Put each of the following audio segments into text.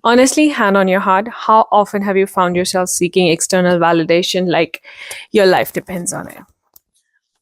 Honestly, hand on your heart, how often have you found yourself seeking external validation like your life depends on it?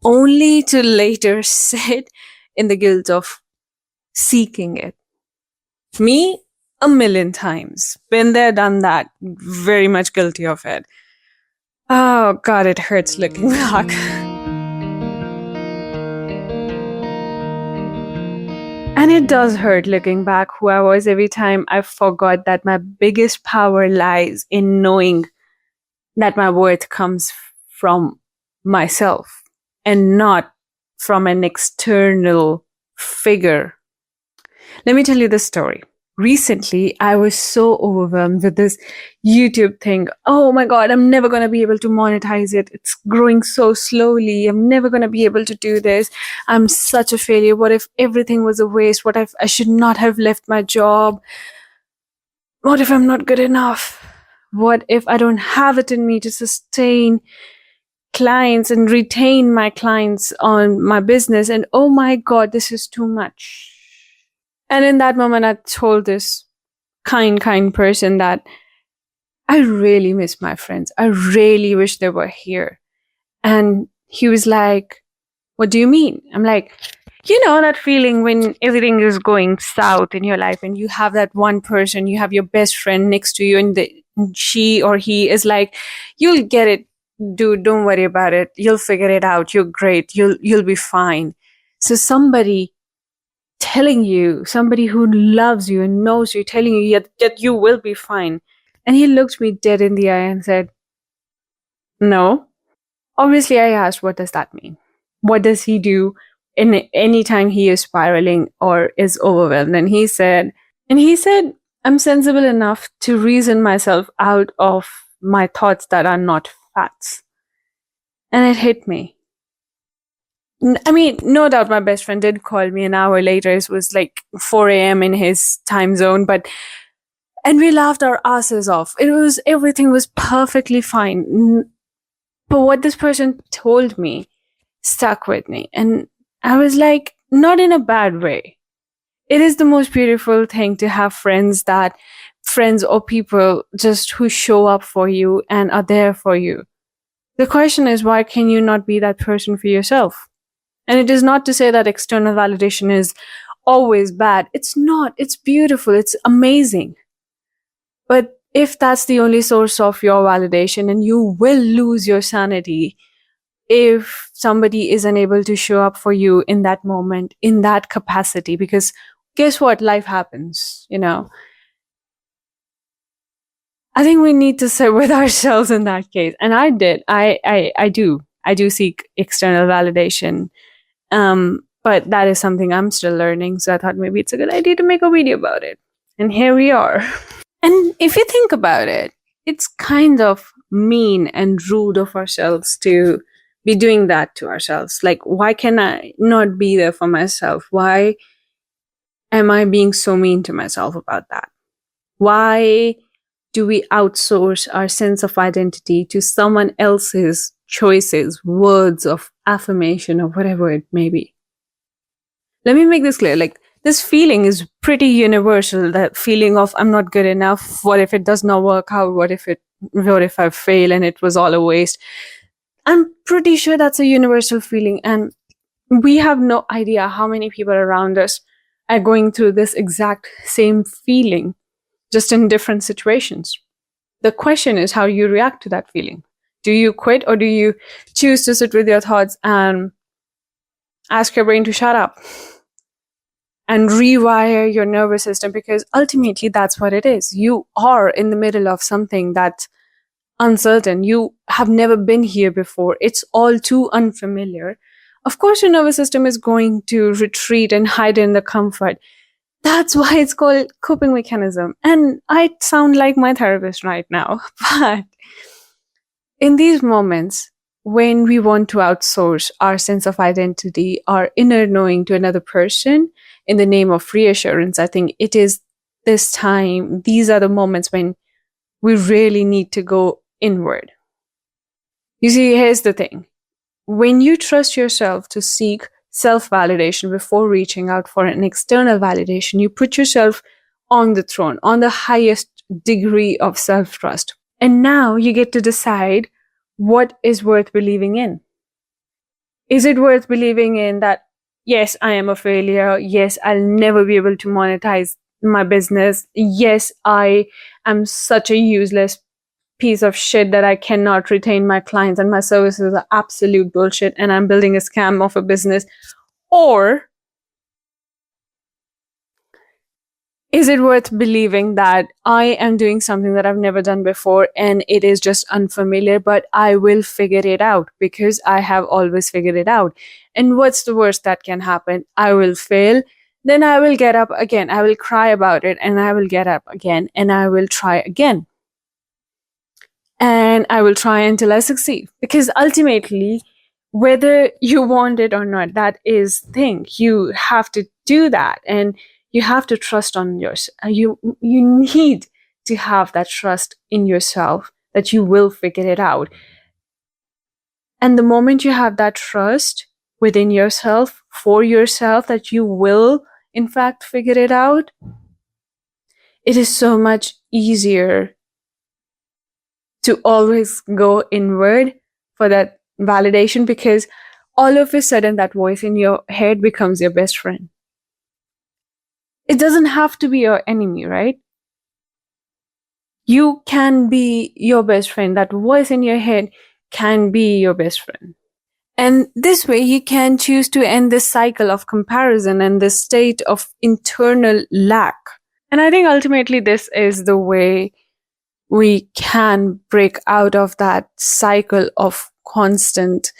Only to later sit in the guilt of seeking it. Me, a million times. Been there, done that. Very much guilty of it. Oh, God, it hurts looking back. And it does hurt looking back who I was every time I forgot that my biggest power lies in knowing that my worth comes from myself and not from an external figure. Let me tell you the story. Recently, I was so overwhelmed with this YouTube thing. Oh my God, I'm never going to be able to monetize it. It's growing so slowly. I'm never going to be able to do this. I'm such a failure. What if everything was a waste? What if I should not have left my job? What if I'm not good enough? What if I don't have it in me to sustain clients and retain my clients on my business? And oh my God, this is too much. And in that moment, I told this kind person that I really miss my friends. I really wish they were here. And he was like, what do you mean? I'm like, you know, that feeling when everything is going south in your life and you have that one person, you have your best friend next to you and she or he is like, you'll get it, dude, don't worry about it. You'll figure it out. You're great. You'll be fine. So somebody telling you, somebody who loves you and knows you, telling you that you will be fine. And he looked me dead in the eye and said, no. Obviously, I asked, what does that mean? What does he do in any time he is spiraling or is overwhelmed? And he said, I'm sensible enough to reason myself out of my thoughts that are not facts. And it hit me. I mean, no doubt my best friend did call me an hour later. It was like 4 a.m. in his time zone, and we laughed our asses off. Everything was perfectly fine. But what this person told me stuck with me. And I was like, not in a bad way. It is the most beautiful thing to have friends or people just who show up for you and are there for you. The question is, why can you not be that person for yourself? And it is not to say that external validation is always bad. It's not. It's beautiful. It's amazing. But if that's the only source of your validation, and you will lose your sanity if somebody is unable to show up for you in that moment, in that capacity, because guess what? Life happens, you know. I think we need to sit with ourselves in that case. And I did. I do seek external validation. But that is something I'm still learning. So I thought maybe it's a good idea to make a video about it. And here we are. And if you think about it, it's kind of mean and rude of ourselves to be doing that to ourselves. Like, why can I not be there for myself? Why am I being so mean to myself about that? Why do we outsource our sense of identity to someone else's choices, words of affirmation, or whatever it may be? Let me make this clear. Like, this feeling is pretty universal, that feeling of I'm not good enough. What if it does not work out? What if I fail and it was all a waste? I'm pretty sure that's a universal feeling. And we have no idea how many people around us are going through this exact same feeling, just in different situations. The question is how you react to that feeling. Do you quit, or do you choose to sit with your thoughts and ask your brain to shut up and rewire your nervous system? Because ultimately that's what it is. You are in the middle of something that's uncertain. You have never been here before. It's all too unfamiliar. Of course, your nervous system is going to retreat and hide in the comfort. That's why it's called coping mechanism. And I sound like my therapist right now. But in these moments, when we want to outsource our sense of identity, our inner knowing to another person in the name of reassurance, I think it is this time, these are the moments when we really need to go inward. You see, here's the thing. When you trust yourself to seek self-validation before reaching out for an external validation, you put yourself on the throne, on the highest degree of self-trust. And now you get to decide what is worth believing in. Is it worth believing in that, yes, I am a failure. Yes, I'll never be able to monetize my business. Yes, I am such a useless piece of shit that I cannot retain my clients and my services are absolute bullshit and I'm building a scam of a business? Or is it worth believing that I am doing something that I've never done before and it is just unfamiliar, but I will figure it out because I have always figured it out? And what's the worst that can happen? I will fail. Then I will get up again. I will cry about it and I will get up again and I will try again. And I will try until I succeed. Because ultimately, whether you want it or not, that is the thing. You have to do that. And you have to trust on yourself. You need to have that trust in yourself that you will figure it out. And the moment you have that trust within yourself, for yourself, that you will, in fact, figure it out, it is so much easier to always go inward for that validation, because all of a sudden that voice in your head becomes your best friend. It doesn't have to be your enemy, right? You can be your best friend. That voice in your head can be your best friend. And this way you can choose to end this cycle of comparison and this state of internal lack. And I think ultimately this is the way we can break out of that cycle of constant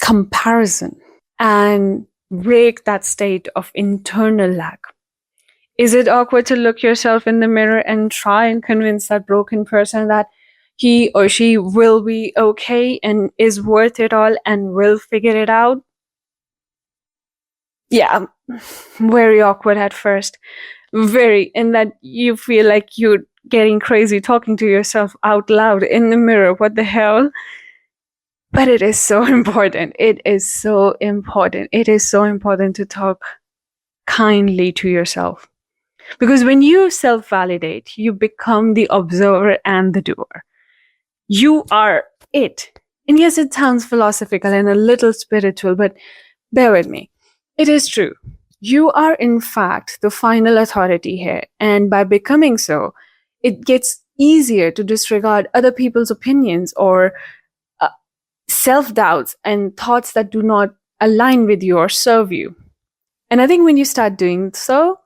comparison and break that state of internal lack. Is it awkward to look yourself in the mirror and try and convince that broken person that he or she will be okay and is worth it all and will figure it out? Yeah, very awkward at first. Very, in that you feel like you're getting crazy talking to yourself out loud in the mirror. What the hell? But it is so important. It is so important. It is so important to talk kindly to yourself. Because when you self-validate, you become the observer and the doer. You are it. And yes, it sounds philosophical and a little spiritual, but bear with me. It is true. You are, in fact, the final authority here. And by becoming so, it gets easier to disregard other people's opinions or self-doubts and thoughts that do not align with you or serve you. And I think when you start doing so,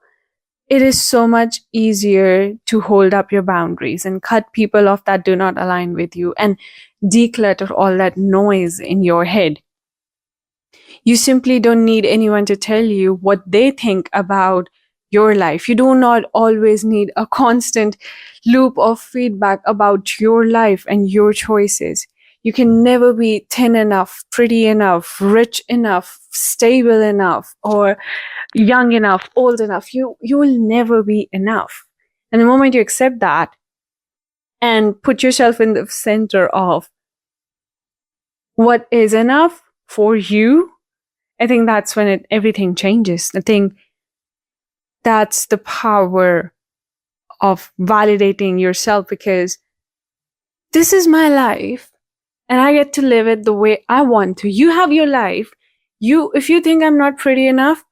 it is so much easier to hold up your boundaries and cut people off that do not align with you and declutter all that noise in your head. You simply don't need anyone to tell you what they think about your life. You do not always need a constant loop of feedback about your life and your choices. You can never be thin enough, pretty enough, rich enough, stable enough, or young enough, old enough. You will never be enough. And the moment you accept that and put yourself in the center of what is enough for you, I think that's when everything changes. I think that's the power of validating yourself, because this is my life and I get to live it the way I want to. You have your life. If you think I'm not pretty enough,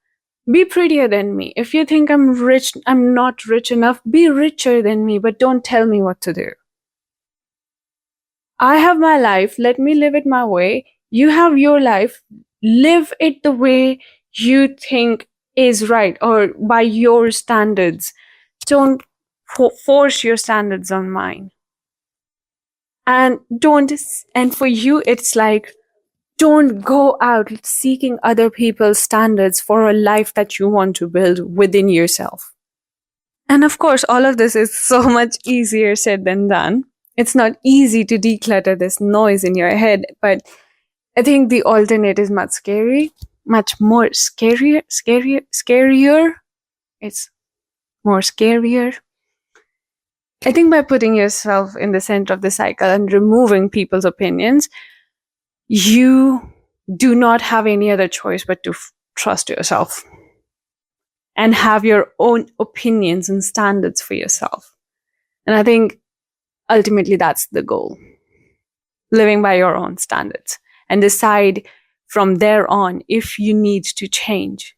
be prettier than me. If you think I'm not rich enough, be richer than me, but don't tell me what to do. I have my life. Let me live it my way. You have your life. Live it the way you think is right or by your standards. Don't force your standards on mine. And for you, it's like, don't go out seeking other people's standards for a life that you want to build within yourself. And of course, all of this is so much easier said than done. It's not easy to declutter this noise in your head, but I think the alternate is much more scarier. It's more scarier. I think by putting yourself in the center of the cycle and removing people's opinions, you do not have any other choice but to trust yourself. and have your own opinions and standards for yourself. And I think ultimately that's the goal. Living by your own standards and decide from there on if you need to change.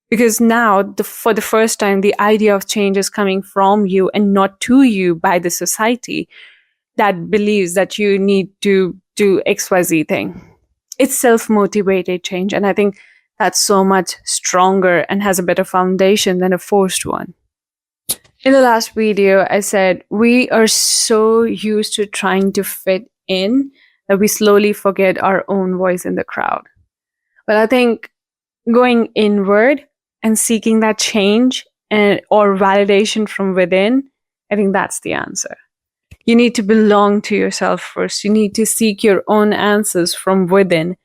Because now, for the first time, the idea of change is coming from you and not to you by the society that believes that you need to do XYZ thing. It's self-motivated change. And I think that's so much stronger and has a better foundation than a forced one. In the last video, I said we are so used to trying to fit in that we slowly forget our own voice in the crowd. But I think going inward and seeking that change or validation from within, I think that's the answer. You need to belong to yourself first. You need to seek your own answers from within.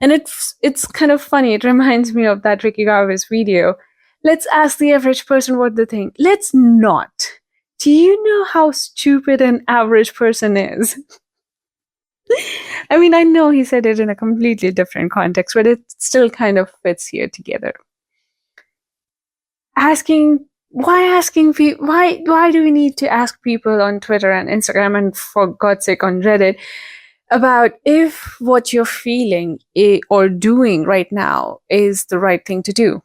And it's kind of funny. It reminds me of that Ricky Gervais video. Let's ask the average person what they think. Let's not. Do you know how stupid an average person is? I mean, I know he said it in a completely different context, but it still kind of fits here together. Why do we need to ask people on Twitter and Instagram and for God's sake on Reddit about if what you're feeling or doing right now is the right thing to do?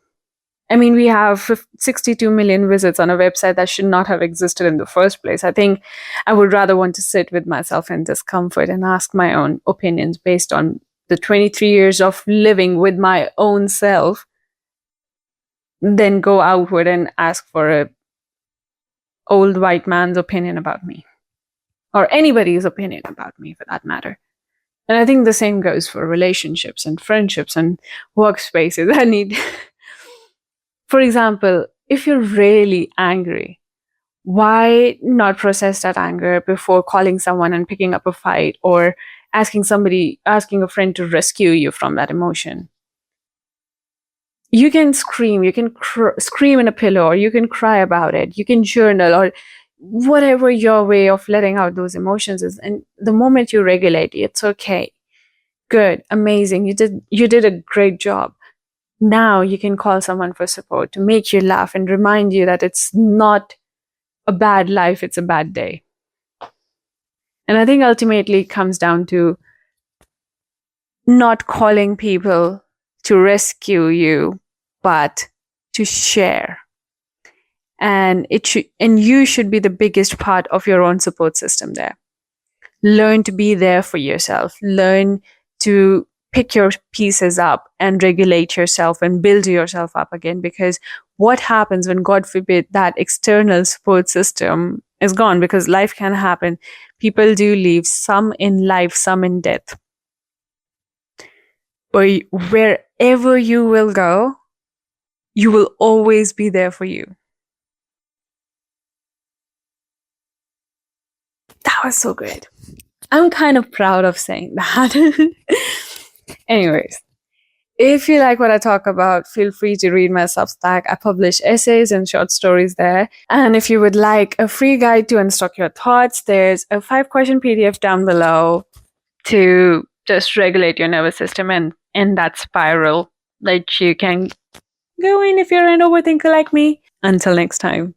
I mean, we have 62 million visits on a website that should not have existed in the first place. I think I would rather want to sit with myself in discomfort and ask my own opinions based on the 23 years of living with my own self than go outward and ask for a old white man's opinion about me or anybody's opinion about me for that matter. And I think the same goes for relationships and friendships and workspaces. For example, if you're really angry, why not process that anger before calling someone and picking up a fight or asking a friend to rescue you from that emotion? You can scream, you can scream in a pillow, or you can cry about it, you can journal, or whatever your way of letting out those emotions is. And the moment you regulate, it's okay. Good, amazing, you did a great job. Now you can call someone for support to make you laugh and remind you that it's not a bad life, it's a bad day. And I think ultimately it comes down to not calling people to rescue you, but to share. And you should be the biggest part of your own support system there. Learn to be there for yourself. Learn to pick your pieces up and regulate yourself and build yourself up again. Because what happens when, God forbid, that external support system is gone? Because life can happen. People do leave, some in life, some in death. But wherever you will go, you will always be there for you. That was so great. I'm kind of proud of saying that. Anyways, if you like what I talk about, feel free to read my Substack. I publish essays and short stories there. And if you would like a free guide to unstuck your thoughts, there's a 5-question PDF down below to just regulate your nervous system and end that spiral that you can go in if you're an overthinker like me. Until next time.